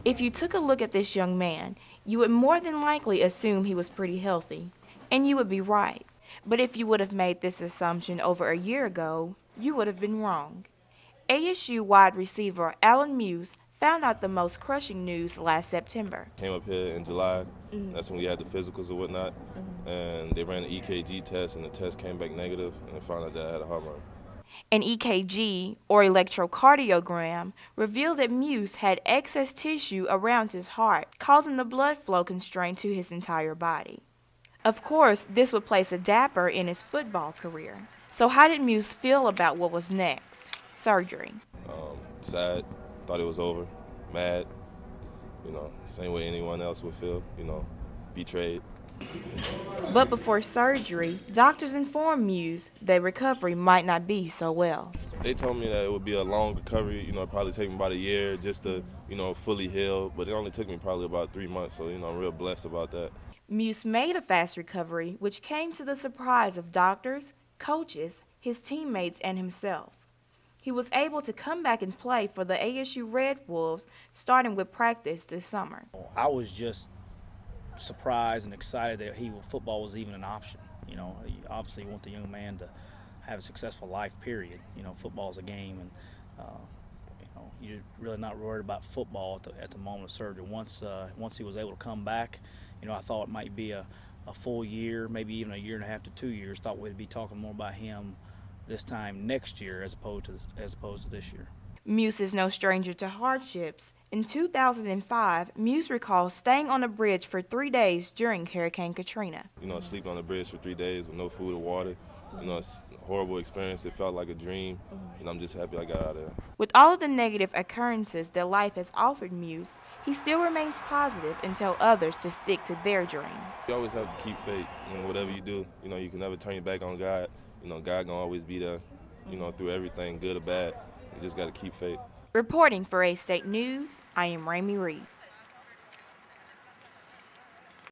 If you took a look at this young man, you would more than likely assume he was pretty healthy, and you would be right. But if you would have made this assumption over a year ago, you would have been wrong. ASU wide receiver Alan Muse found out the most crushing news last September. Came up here in July. That's when we had the physicals and whatnot. And they ran an EKG test, and the test came back negative, and they found out that I had a heart murmur. An EKG, or electrocardiogram, revealed that Muse had excess tissue around his heart, causing the blood flow constraint to his entire body. Of course, this would place a dapper in his football career. So how did Muse feel about what was next? Surgery. Sad, thought it was over, mad, same way anyone else would feel, betrayed. But before surgery, doctors informed Muse that recovery might not be so well. They told me that it would be a long recovery, it'd probably take me about a year just to, fully heal, but it only took me probably about 3 months, so, I'm real blessed about that. Muse made a fast recovery, which came to the surprise of doctors, coaches, his teammates, and himself. He was able to come back and play for the ASU Red Wolves, starting with practice this summer. I was just surprised and excited that football was even an option. You obviously want the young man to have a successful life, period. Football's a game, and you're really not worried about football at the moment of surgery. Once he was able to come back, I thought it might be a full year, maybe even a year and a half to 2 years. Thought we'd be talking more about him this time next year as opposed to this year. Muse is no stranger to hardships. In 2005, Muse recalls staying on a bridge for 3 days during Hurricane Katrina. Sleeping on the bridge for 3 days with no food or water. It's a horrible experience. It felt like a dream, and I'm just happy I got out of there. With all of the negative occurrences that life has offered Muse, he still remains positive and tells others to stick to their dreams. You always have to keep faith in whatever you do. You can never turn your back on God. God gonna always be there, through everything, good or bad. You just gotta keep faith. Reporting for A-State News, I am Ramey Reed.